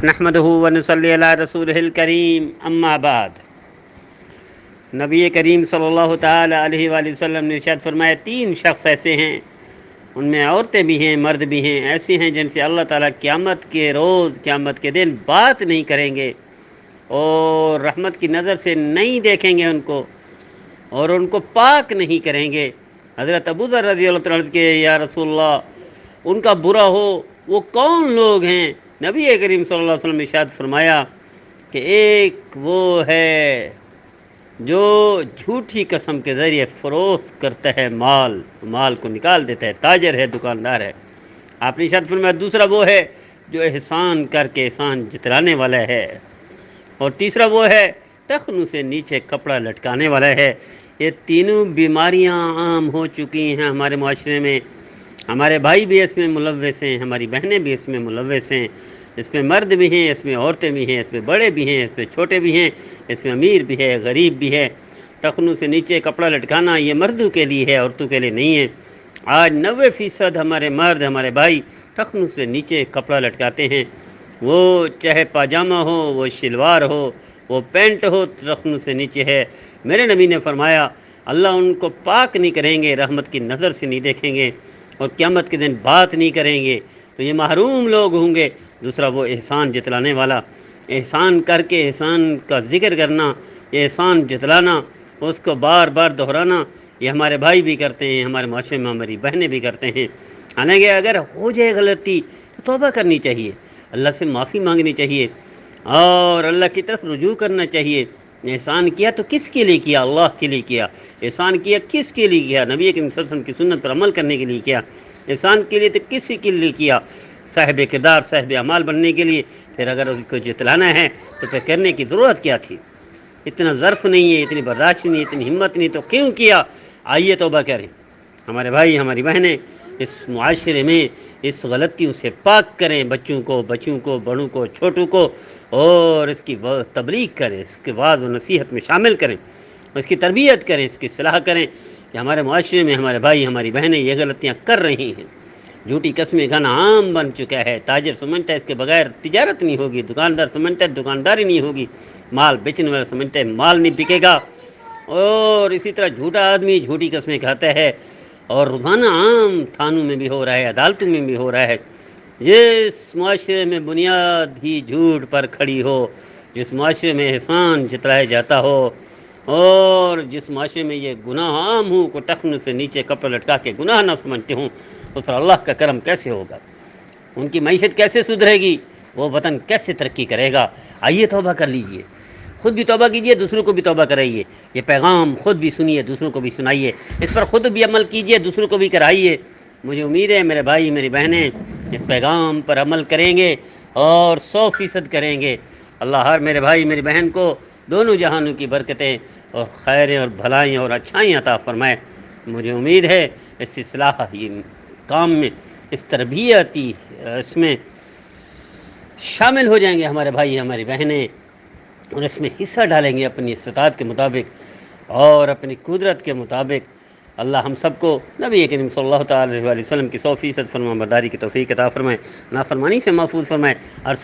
نحمدہ ونصلی علی رسولہ الکریم، اما بعد۔ نبی کریم صلی اللہ تعالی علیہ وآلہ وسلم نے ارشاد فرمایا، 3 شخص ایسے ہیں، ان میں عورتیں بھی ہیں مرد بھی ہیں، ایسے ہیں جن سے اللہ تعالیٰ قیامت کے روز قیامت کے دن بات نہیں کریں گے اور رحمت کی نظر سے نہیں دیکھیں گے ان کو، اور ان کو پاک نہیں کریں گے۔ حضرت ابو ذر رضی اللہ عنہ کے، یا رسول اللہ، ان کا برا ہو وہ کون لوگ ہیں؟ نبی کریم صلی اللہ علیہ وسلم نے ارشاد فرمایا کہ ایک وہ ہے جو جھوٹی قسم کے ذریعے فروخت کرتا ہے، مال کو نکال دیتا ہے، تاجر ہے، دکاندار ہے۔ آپ نے ارشاد فرمایا دوسرا وہ ہے جو احسان کر کے احسان جتلانے والا ہے، اور تیسرا وہ ہے ٹخنوں سے نیچے کپڑا لٹکانے والا ہے۔ یہ تینوں بیماریاں عام ہو چکی ہیں ہمارے معاشرے میں۔ ہمارے بھائی بھی اس میں ملوث ہیں، ہماری بہنیں بھی اس میں ملوث ہیں۔ اس میں مرد بھی ہیں، اس میں عورتیں بھی ہیں، اس میں بڑے بھی ہیں، اس میں چھوٹے بھی ہیں، اس میں امیر بھی ہے، غریب بھی ہے۔ ٹخنوں سے نیچے کپڑا لٹکانا یہ مردوں کے لیے ہے، عورتوں کے لیے نہیں ہے۔ آج 90% ہمارے مرد، ہمارے بھائی ٹخنوں سے نیچے کپڑا لٹکاتے ہیں، وہ چاہے پاجامہ ہو، وہ شلوار ہو، وہ پینٹ ہو، ٹخنوں سے نیچے ہے۔ میرے نبی نے فرمایا اللہ ان کو پاک نہیں کریں گے، رحمت کی نظر سے نہیں دیکھیں گے، اور قیامت کے دن بات نہیں کریں گے، تو یہ محروم لوگ ہوں گے۔ دوسرا وہ احسان جتلانے والا، احسان کر کے احسان کا ذکر کرنا، یہ احسان جتلانا، اس کو بار بار دہرانا، یہ ہمارے بھائی بھی کرتے ہیں، ہمارے معاشرے میں ہماری بہنیں بھی کرتے ہیں۔ حالانکہ اگر ہو جائے غلطی تو توبہ کرنی چاہیے، اللہ سے معافی مانگنی چاہیے، اور اللہ کی طرف رجوع کرنا چاہیے۔ احسان کیا تو کس کے لیے کیا؟ اللہ کے لیے کیا۔ احسان کیا کس کے لیے کیا؟ نبی کریم صلی اللہ علیہ وسلم کی سنت پر عمل کرنے کے لیے کیا۔ احسان کے لیے تو کسی کے لیے کیا؟ صاحب کردار، صاحب اعمال بننے کے لیے۔ پھر اگر اس کو جتلانا ہے تو پھر کرنے کی ضرورت کیا تھی؟ اتنا ظرف نہیں ہے، اتنی برداشت نہیں، اتنی ہمت نہیں، تو کیوں کیا؟ آئیے توبہ کریں۔ ہمارے بھائی، ہماری بہنیں اس معاشرے میں اس غلطیوں سے پاک کریں، بچوں کو، بڑوں کو، چھوٹوں کو، اور اس کی تبلیغ کریں، اس کے وعظ و نصیحت میں شامل کریں، اس کی تربیت کریں، اس کی اصلاح کریں کہ ہمارے معاشرے میں ہمارے بھائی، ہماری بہنیں یہ غلطیاں کر رہی ہیں۔ جھوٹی قسمیں کھانا عام بن چکا ہے۔ تاجر سمجھتا ہے اس کے بغیر تجارت نہیں ہوگی، دکاندار سمجھتا ہے دکانداری نہیں ہوگی، مال بیچنے والا سمجھتا ہے مال نہیں بکے گا، اور اسی طرح جھوٹا آدمی جھوٹی قسمیں کھاتا ہے، اور روزانہ عام تھانوں میں بھی ہو رہا ہے، عدالتوں میں بھی ہو رہا ہے۔ جس معاشرے میں بنیاد ہی جھوٹ پر کھڑی ہو، جس معاشرے میں احسان جتلایا جاتا ہو، اور جس معاشرے میں یہ گناہ عام ہوں کو ٹخنوں سے نیچے کپڑا لٹکا کے گناہ نہ سمجھتے ہوں، اس پر اللہ کا کرم کیسے ہوگا؟ ان کی معیشت کیسے سدھرے گی؟ وہ وطن کیسے ترقی کرے گا؟ آئیے توبہ کر لیجئے، خود بھی توبہ کیجئے، دوسروں کو بھی توبہ کرائیے۔ یہ پیغام خود بھی سنیے، دوسروں کو بھی سنائیے، اس پر خود بھی عمل کیجئے، دوسروں کو بھی کرائیے۔ مجھے امید ہے میرے بھائی، میری بہنیں اس پیغام پر عمل کریں گے اور 100% کریں گے۔ اللہ ہر میرے بھائی میری بہن کو دونوں جہانوں کی برکتیں اور خیریں اور بھلائیں اور اچھائیں عطا فرمائے۔ مجھے امید ہے اس اصلاح کام میں، اس تربیتی اس میں شامل ہو جائیں گے ہمارے بھائی، ہماری بہنیں، اور اس میں حصہ ڈالیں گے اپنی استطاعت کے مطابق اور اپنی قدرت کے مطابق۔ اللہ ہم سب کو نبی کریم صلی اللہ تعالی علیہ وسلم کی 100% فرما برداری کی توفیق عطا فرمائے، نافرمانی سے محفوظ فرمائے، اور